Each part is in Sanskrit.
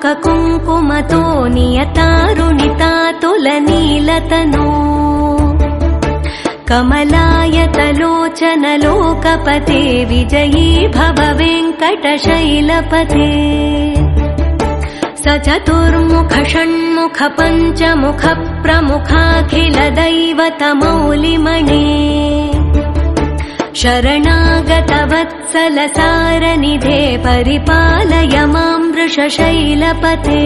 कुङ्कुमतो नियतारुणितातुलनीलतनो कमलायतलोचनलोकपते विजयी भव वेङ्कटशैलपते स चतुर्मुख षण्मुख पञ्चमुख प्रमुखाखिल दैवतमौलिमणे शरणागत वत्सल सारनिधे परिपालय मां वृषशैलपते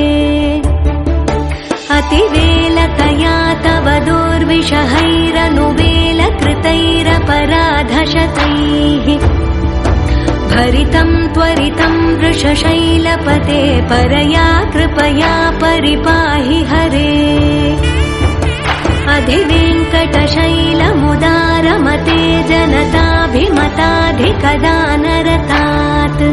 अतिवेलतया तव दुर्विषहैरनुवेलकृतैरपराधशतैः भरितं त्वरितं वृषशैलपते परया कृपया परिपाहि हरे अधिवेङ्कटशैलमुदारमते जनताभिमताधिकदानरतात्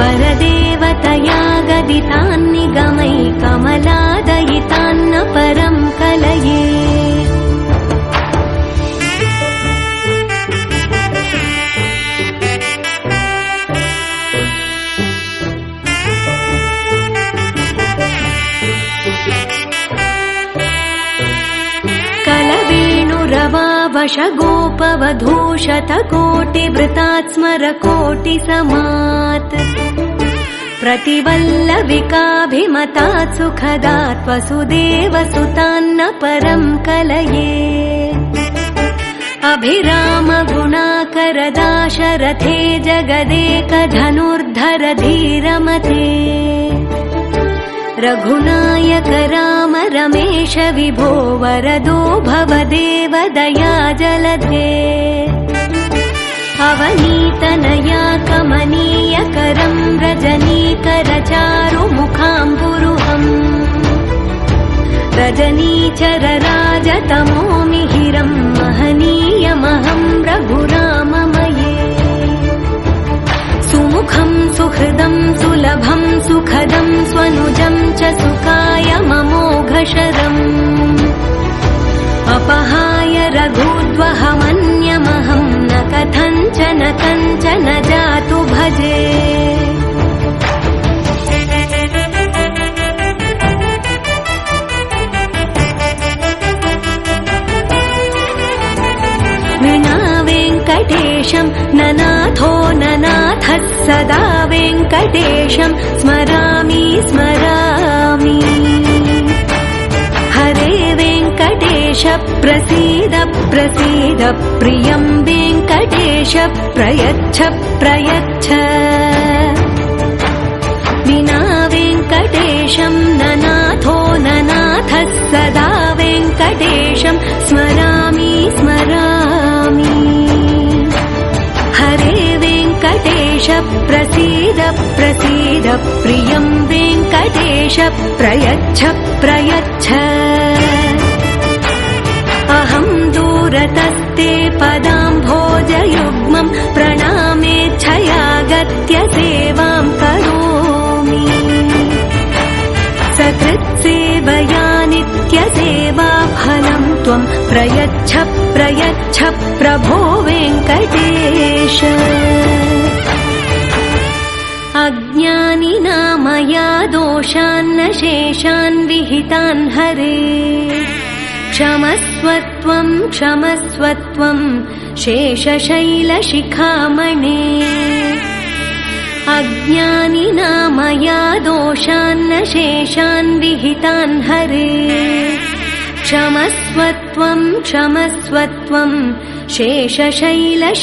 परदेवतया गदितान्निगमै कमलादयितान्न परं कलये वशगोपवधूशतकोटिवृतात् स्मरकोटिसमात् प्रतिवल्लविकाभिमतात् सुखदात् वसुदेवसुतान्न परं कलये अभिरामगुणाकरदाशरथे जगदेकधनुर्धर धीरमते रघुनायक राम रमेश विभो वरदो भवदेव दया जलधे अवनीतनया कमनीयकरं रजनीकरचारुमुखाम्बुरुहम् रजनीचरराजतमो मिहिरं महनीयमहं रघुराममये सुमुखं सुहृदं सुलभं सुखदं स्वनुजं च सुखाय ममोघशरम् अपहाय रघुद्वहमन्यमहं न कथञ्चन कञ्चन जातु भजे विना वेङ्कटेशं ननाथो ननाथः सदा वेङ्कटेशं स्मरामि स्मरामि हरे वेङ्कटेश प्रसीद प्रसीद प्रियं वेङ्कटेश प्रयच्छ प्रयच्छ विना वेङ्कटेशं ननाथो ननाथः सदा वेङ्कटेशं स्मरामि स्मरामि हरे वेङ्कटेश प्रसीद प्रसीद प्रियं वेङ्कटेश प्रयच्छ प्रयच्छ अहं दूरतस्ते पदाम्भोजयुग्मं प्रणामेच्छया गत्य सेवां करोमि सकृत्सेवया नित्यसेवा फलं त्वं प्रयच्छ प्रयच्छ प्रभो वेङ्कटेश अज्ञानिना मया दोषान्न शेषान् विहितान् हरे क्षमस्वत्वं क्षमस्वत्वं शेषशैलशिखामणे अज्ञानिना मया दोषान्न शेषान् विहितान् हरे क्षमस्वत्वं क्षमस्वत्वं शेषशैलशिखामणे